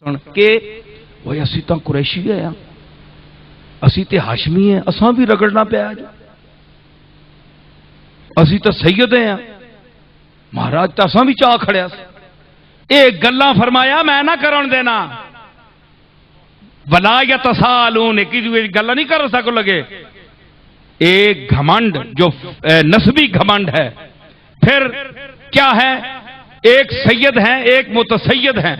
سن کے وہ اسی تو قریشی ہیں اسی تے ہاشمی ہیں اساں بھی رگڑنا پیا جی اسی تو سید ہیں مہاراج تو اساں بھی چاہ کھڑیا اے گلاں فرمایا میں نہ کرن دینا ولا یتسالون ایک گلا نہیں کر سکو لگے ایک گھمنڈ جو نسبی گھمنڈ ہے پھر کیا ہے ایک سید ہیں ایک متسید ہیں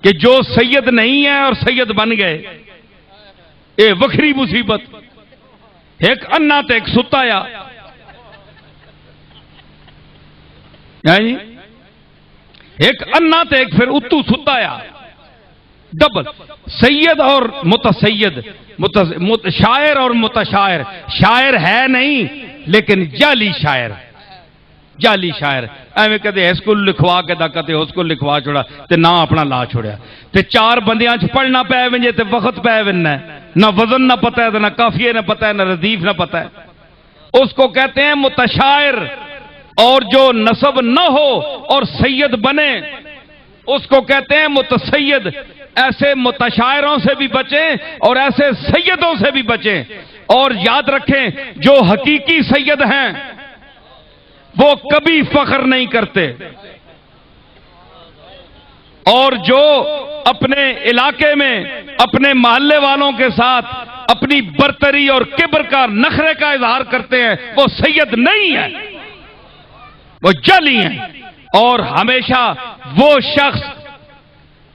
کہ جو سید نہیں ہے اور سید بن گئے اے وکری مصیبت ایک انا تے ایک ستا یا یعنی ایک انا تے ایک پھر اتو ستا یا ڈبل سید اور متسید شاعر اور متشاعر شاعر ہے نہیں لیکن جعلی شاعر جعلی شاعر ایویں کدے اس کو لکھوا کے دا کتے اس کو لکھوا چھوڑا تے نہ اپنا لا چھوڑیا تے چار بندیاں چ پڑھنا پے ونجے تے وقت پے وننا نہ وزن نہ پتہ ہے نہ قافیے نہ پتہ ہے نہ ردیف نہ پتہ ہے اس کو کہتے ہیں متشاعر اور جو نسب نہ ہو اور سید بنے اس کو کہتے ہیں متسید ایسے متشاعروں سے بھی بچیں اور ایسے سیدوں سے بھی بچیں اور یاد رکھیں جو حقیقی سید ہیں وہ کبھی فخر نہیں کرتے اور جو اپنے علاقے میں اپنے محلے والوں کے ساتھ اپنی برتری اور کبر کا نخرے کا اظہار کرتے ہیں وہ سید نہیں ہے وہ جعلی ہیں اور ہمیشہ وہ شخص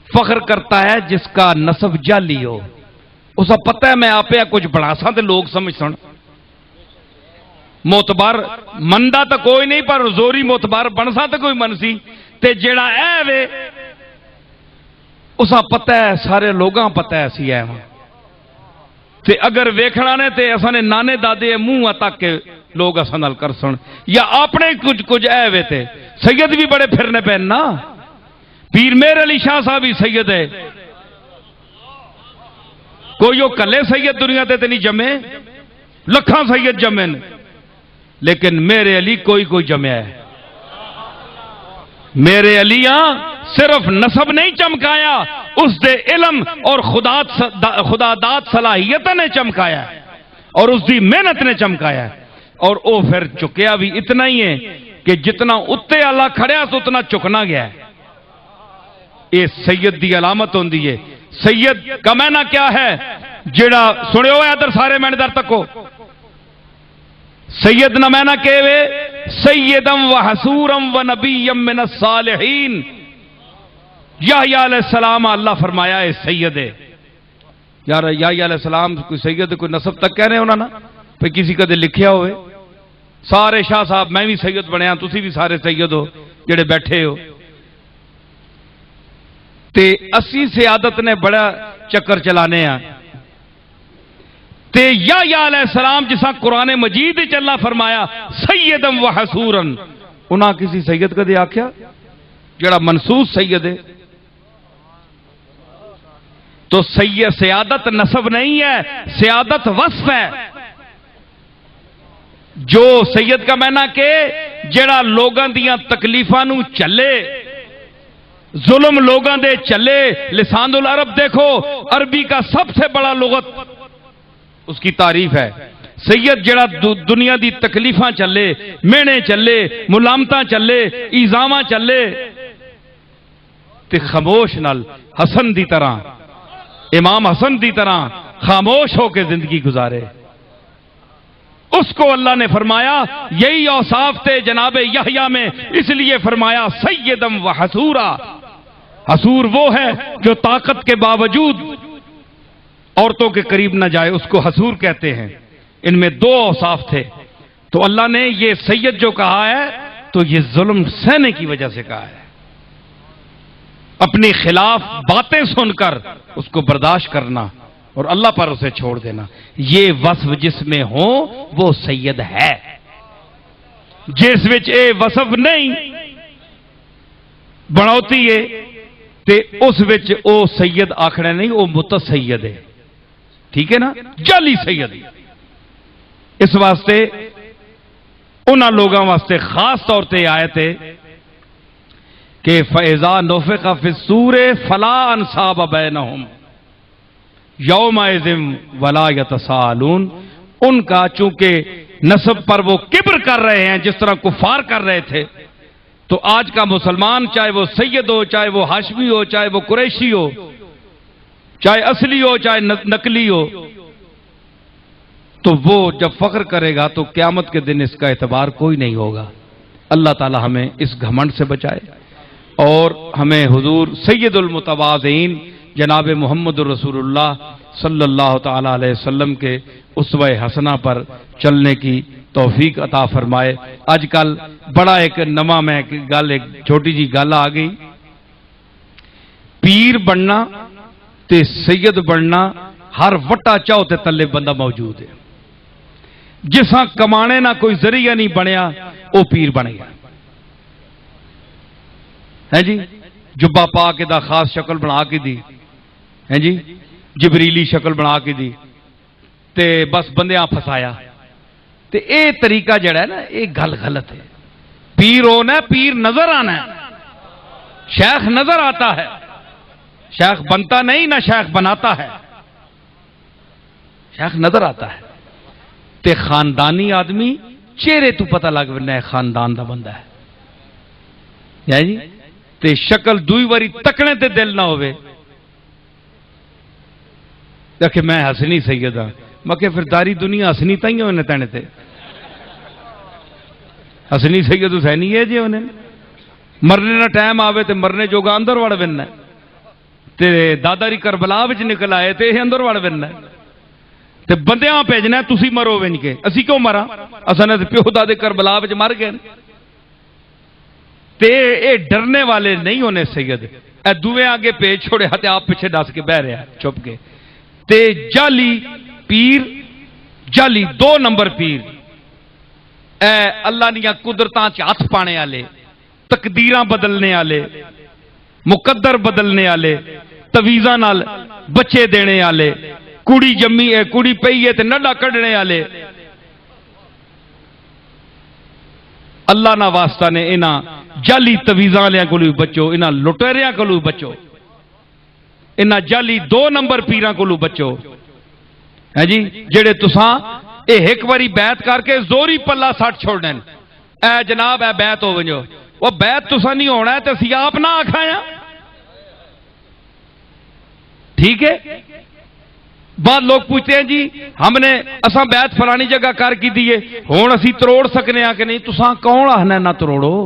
فخر کرتا ہے جس کا نسب جعلی ہو اسا پتہ ہے میں آپ کچھ بڑا سا تے لوگ سمجھ سن موتبار مندا تو کوئی نہیں پر زوری موتبار بن سا تو کوئی منسی تے جیڑا اے وے اسا پتہ ہے سارے لوگاں پتہ ہے سی ہے تے اگر ویکھنا نے تے اساں نے نانے دادے منہ تک کے لوگ اساں نال کر سن یا اپنے کچھ اے وے تے سید بھی بڑے پھرنے پے نا پیر میر علی شاہ صاحب بھی سید ہے کوئی وہ کلے سید دنیا تے نہیں جمے لکھاں سید جمے نے لیکن میرے علی کوئی جمع ہے میرے علیاں صرف نسب نہیں چمکایا اس دے علم اور خدا داد صلاحیت نے چمکایا اور اس دی محنت نے چمکایا اور او پھر چکیا بھی اتنا ہی ہے کہ جتنا اتے اللہ کھڑیا تو اتنا چکنا گیا ہے یہ سید دی علامت ہوندی ہے سید کا معنی کیا ہے جڑا سنے ہوئے ادھر سارے معنی در تکو سید نہ معنی کہ وے سیدم و حسورم و نبیم من الصالحین یحییٰ علیہ السلام اللہ فرمایا ہے سید ہے یار یحییٰ علیہ السلام کوئی سید کوئی نسب تک کہہ رہے ہونا نا پھر کسی کا دے لکھیا ہوئے سارے شاہ صاحب میں بھی سید بنیا تسی بھی سارے سید ہو جڑے بیٹھے ہو تے اسی سیادت نے بڑا چکر چلانے ہیں تے یحییٰ علیہ السلام جسا قرآن مجید چلا فرمایا سیدم و حسورن انہاں کسی سید کا دے آکھیا جڑا منصوص سید ہے تو سیادت نسب نہیں ہے سیادت وصف ہے جو سید کا معنی کہ جڑا لوگاں دیاں تکلیفاں نو چلے ظلم لوگاں دے چلے لسان العرب دیکھو عربی کا سب سے بڑا لغت اس کی تعریف ہے سید جڑا دنیا دی تکلیفاں چلے مینے چلے ملامتاں چلے ایزاماں چلے تے خاموش نال حسن دی طرح امام حسن دی طرح خاموش ہو کے زندگی گزارے اس کو اللہ نے فرمایا یہی اوصاف تھے جناب یحییٰ میں اس لیے فرمایا سیدم و حسورا حسور وہ ہے جو طاقت کے باوجود عورتوں کے قریب نہ جائے اس کو حسور کہتے ہیں ان میں دو اوصاف تھے تو اللہ نے یہ سید جو کہا ہے تو یہ ظلم سہنے کی وجہ سے کہا ہے اپنی خلاف باتیں سن کر اس کو برداشت کرنا اور اللہ پر اسے چھوڑ دینا یہ وصف جس میں ہو وہ سید ہے جس وچ اے وصف نہیں بناوتی ہے تے اس وچ او سید آکھنا نہیں او متسید ہے ٹھیک ہے نا جعلی سید اس واسطے انہاں لوگوں واسطے خاص طور تے آئے تھے کہ فَإِذَا نُفِخَ فِي الصُّورِ فَلَا أَنْسَابَ بَيْنَهُمْ يَوْمَئِذٍ وَلَا يَتَسَاءَلُونَ، ان کا چونکہ نسب پر وہ کبر کر رہے ہیں جس طرح کفار کر رہے تھے، تو آج کا مسلمان چاہے وہ سید ہو، چاہے وہ ہاشمی ہو، چاہے وہ قریشی ہو، چاہے اصلی ہو چاہے نقلی ہو، تو وہ جب فخر کرے گا تو قیامت کے دن اس کا اعتبار کوئی نہیں ہوگا۔ اللہ تعالی ہمیں اس گھمنڈ سے بچائے اور ہمیں حضور سید المتواضعین جناب محمد رسول اللہ صلی اللہ تعالی علیہ وسلم کے اسوہ حسنہ پر چلنے کی توفیق عطا فرمائے۔ آج کل بڑا ایک نواں میں گل، ایک چھوٹی جی گل آ گئی، پیر بننا تے سید بننا ہر وٹا چاہو تے تلے بندہ موجود ہے۔ جساں کمانے نہ کوئی ذریعہ نہیں بنیا وہ پیر بن گیا ہے جی، جبا پا کے دا خاص شکل بنا کے دی ہے جی، جبریلی شکل بنا کے دی تے بس بندیاں پھسایا، تے اے طریقہ جڑا ہے نا اے گل غلط ہے۔ پیر ہونا ہے، پیر نظر آنا ہے، شیخ نظر آتا ہے، شیخ بنتا نہیں نہ شیخ بناتا ہے، شیخ نظر آتا ہے۔ تے خاندانی آدمی چہرے تو پتہ لگ بننا ہے خاندان دا بندہ ہے جی، تے شکل دوئی واری تکنے تے دل نہ ہوئے دیکھے میں حسنی سید ہاں، میں کہ پھر داری دنیا حسنی تائیں ہونے تینے تے حسنی سید حسینی ہے جی، انہیں مرنے نہ ٹائم آوے تے مرنے جوگا اندر وڑ بننا تے داداری کربلا وچ نکل آئے تے اندر وڑ بننا تے بندیاں بھیجنا تسی مرو ونج کے، اسی کیوں مرا، اساں نے پیو دادے کربلا وچ مر گئے تے اے ڈرنے والے نہیں ہونے سید، اے دوے آگے پیچ چھوڑے ہتے آپ پیچھے ڈس کے بہ رہا چھپ کے، تے جعلی پیر، جعلی دو نمبر پیر، اے اللہ نیا قدرتاں چ ہاتھ پانے والے، تقدیراں بدلنے والے، مقدر بدلنے والے، تویزاں نال بچے دینے والے، کڑی جمی ہے کڑی پئی ہے تے نڈا کڈنے والے، اللہ نہ واسطہ نے انہاں جعلی تویزاں والے کولوں بچو، انہاں لٹیریاں کولوں بچو، انہاں جعلی دو نمبر پیراں کولوں بچو ہے جی، جڑے تساں اے ایک واری بیعت کر کے زوری پلہ سٹ چھوڑنے، اے جناب اے بیعت ہو ونجو، وہ بیعت تساں نہیں ہونا ہے تے اسی آپ نہ آکھایا، ٹھیک ہے۔ بعد لوگ پوچھتے ہیں جی ہم نے اساں بیعت فلانی جگہ کر کی دیئے ہون اسی تروڑ سکنے آ کہ نہیں، تساں کون آہنا نہ تروڑو،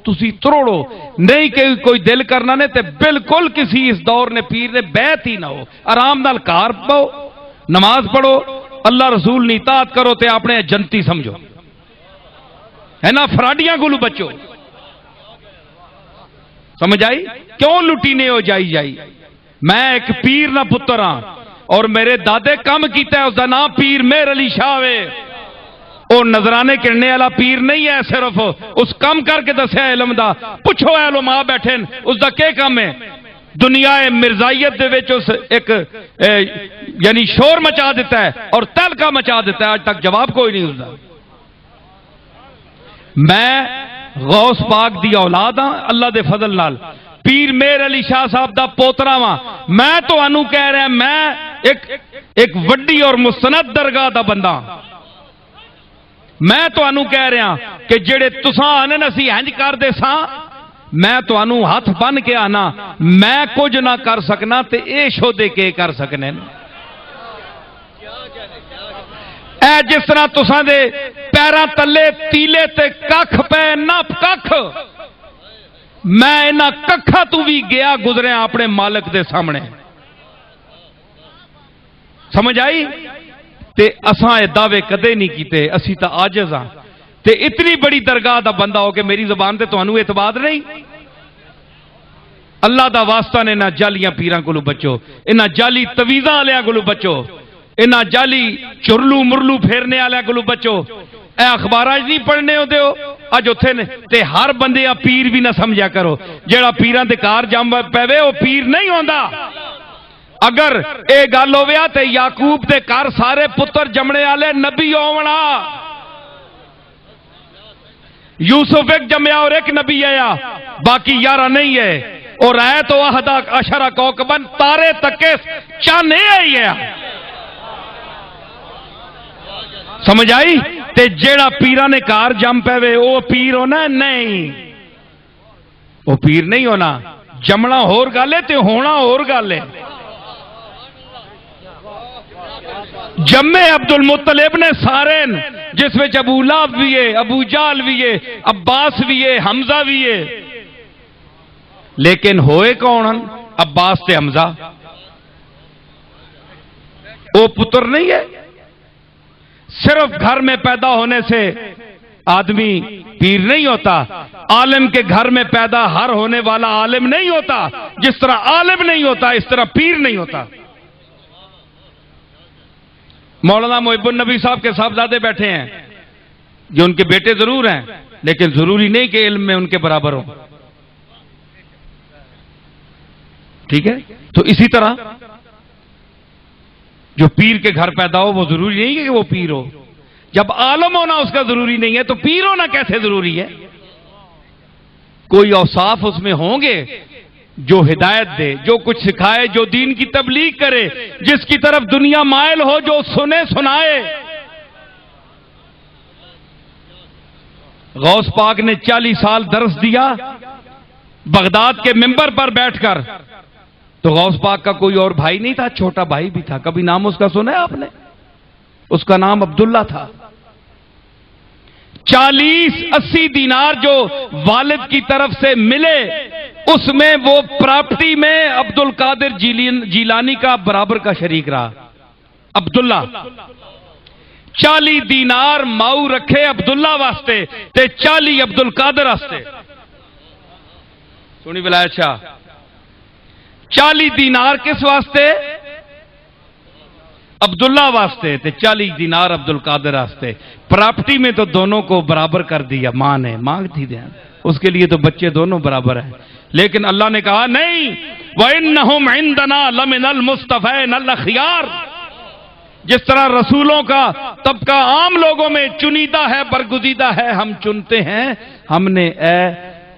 تسی تروڑو نہیں کہ کوئی دل کرنا نے تے بالکل کسی اس دور نے پیر نے بیعت ہی نہ ہو، آرام نال کار پاؤ، نماز پڑھو، اللہ رسول نے اطاعت کرو تے اپنے جنتی سمجھو ہے نا، فراڈیاں گلو بچو، سمجھ آئی؟ کیوں لٹینے ہو جائی میں ایک پیر نہ پتر ہاں اور میرے دادے کم کیتا ہے، اس دا نام پیر مہر علی شاہ ہے، او نظرانے کرنے والا پیر نہیں ہے، صرف اس کم کر کے دسیا علم دا، پوچھو علماء بیٹھے اس دا کیا کام ہے، دنیا مرزائیت دے وچ اس ایک یعنی شور مچا دیتا ہے اور تہلکہ مچا دیتا ہے، آج تک جواب کوئی نہیں اس دا۔ میں غوث پاک دی اولاد ہاں اللہ دے فضل نال، پیر مہر علی شاہ صاحب دا پوترا وا، میں تو انو کہہ رہا میں ایک وڈی اور مستند درگاہ دا بندہ، میں تو انو کہہ رہا کہ جڑے تساں آنے نسی ہنج کر دے ساں، میں تو انو ہاتھ بن کے آنا میں کچھ نہ کر سکنا تے اے شودے کے کر سکنے، اے جس طرح تساں دے پیراں تلے تیلے تے ککھ پے نہ ککھ، میں انہاں ککھا تو بھی گیا گزرے اپنے مالک دے سامنے، سمجھ آئی؟ تے اساں اے دعوے کدے نہیں کیتے، اسی تا عاجز ہاں، تے اتنی بڑی درگاہ دا بندہ ہو کہ میری زبان تے تانوں اعتبار نہیں، اللہ دا واسطہ نے انہاں جعلیاں پیراں کولوں بچو، انہاں جعلی تویزاں والیاں کولوں بچو، انہاں جعلی چرلو مرلو پھیرنے والے کولوں بچو، اے اخباراں نہیں پڑھنے ہو دیو اج اوتھے نے تے ہر بندے پیر بھی نہ سمجھا کرو، جیڑا پیراں دے کار جم پے او پیر نہیں ہوندا، اگر اے گل ہویا تے یعقوب دے کار سارے پتر جمنے والے نبی ہونا، یوسف ایک جمیا اور ایک نبی آیا، باقی 11 نہیں ہے، اور آئے تو احدا اشرا کوکبن، تارے تک چاند آئی ہے۔ سمجھ آئی؟ تے جیڑا پیرا نے کار جم پے وہ پیر ہونا؟ نہیں، وہ پیر نہیں ہونا۔ جمنا ہور گل ہے تے ہونا ہور گل ہے۔ جمے عبد المطلب نے سارے، جس میں ابو لہب بھی ہے، ابو جہل بھی ہے، عباس بھی ہے، حمزہ بھی ہے، لیکن ہوئے کون؟ عباس تے حمزہ۔ وہ پتر نہیں ہے۔ صرف گھر میں پیدا ہونے سے آدمی پیر نہیں ہوتا، عالم کے گھر میں پیدا ہر ہونے والا عالم نہیں ہوتا۔ جس طرح عالم نہیں ہوتا اس طرح پیر نہیں ہوتا۔ مولانا محب النبی صاحب کے صاحبزادے بیٹھے ہیں، جو ان کے بیٹے ضرور ہیں، لیکن ضروری نہیں کہ علم میں ان کے برابر ہوں۔ ٹھیک ہے؟ تو اسی طرح جو پیر کے گھر پیدا ہو وہ ضروری نہیں ہے کہ وہ پیر ہو۔ جب عالم ہونا اس کا ضروری نہیں ہے تو پیر ہونا کیسے ضروری ہے؟ کوئی اوصاف اس میں ہوں گے جو ہدایت دے، جو کچھ سکھائے، جو دین کی تبلیغ کرے، جس کی طرف دنیا مائل ہو، جو سنے سنائے۔ غوث پاک نے 40 سال درس دیا بغداد کے منبر پر بیٹھ کر، تو غوث پاک کا کوئی اور بھائی نہیں تھا، چھوٹا بھائی بھی تھا۔ کبھی نام اس کا سنا ہے آپ نے؟ اس کا نام عبداللہ تھا۔ 40-80 دینار جو والد کی طرف سے ملے، اس میں وہ پراپرٹی میں عبد القادر جیلانی کا برابر کا شریک رہا۔ عبداللہ 40 دینار ماؤ رکھے عبداللہ واسطے تے 40 عبد القادر واسطے۔ سنی ولایت شاہ، 40 دینار کس واسطے؟ عبداللہ واسطے، تے 40 دینار عبد القادر واسطے۔ پراپرٹی میں تو دونوں کو برابر کر دیا، ماں نے مانگتی دیا، اس کے لیے تو بچے دونوں برابر ہیں۔ لیکن اللہ نے کہا نہیں، وَإِنَّهُمْ عِنْدَنَا لَمِنَ الْمُصْطَفَيْنَ الْأَخْيَارِ۔ جس طرح رسولوں کا طبقہ عام لوگوں میں چنیدہ ہے، برگزیدہ ہے، ہم چنتے ہیں، ہم نے اے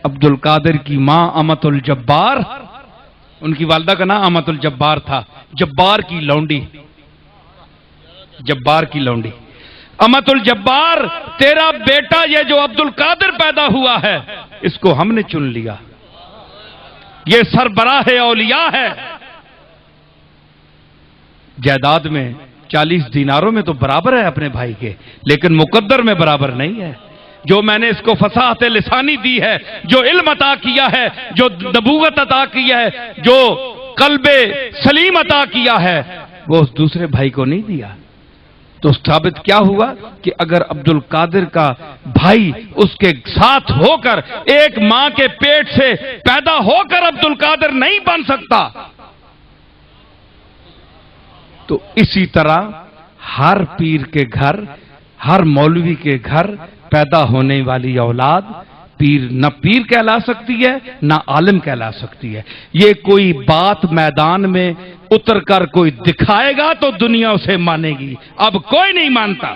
عبد القادر کی ماں امت الجبار، ان کی والدہ کا نام امت الجبار تھا، جبار کی لونڈی، جبار کی لونڈی، امت الجبار، تیرا بیٹا یہ جو عبد القادر پیدا ہوا ہے، اس کو ہم نے چن لیا، یہ سربراہ اولیاء ہے۔ جائیداد میں 40 دیناروں میں تو برابر ہے اپنے بھائی کے، لیکن مقدر میں برابر نہیں ہے۔ جو میں نے اس کو فصاحت لسانی دی ہے، جو علم عطا کیا ہے، جو نبوت عطا کیا ہے، جو قلب سلیم عطا کیا ہے، وہ اس دوسرے بھائی کو نہیں دیا۔ تو ثابت کیا ہوا کہ اگر عبد القادر کا بھائی اس کے ساتھ ہو کر ایک ماں کے پیٹ سے پیدا ہو کر عبد القادر نہیں بن سکتا، تو اسی طرح ہر پیر کے گھر، ہر مولوی کے گھر پیدا ہونے والی اولاد پیر نہ پیر کہلا سکتی ہے نہ عالم کہلا سکتی ہے۔ یہ کوئی بات میدان میں اتر کر کوئی دکھائے گا تو دنیا اسے مانے گی، اب کوئی نہیں مانتا۔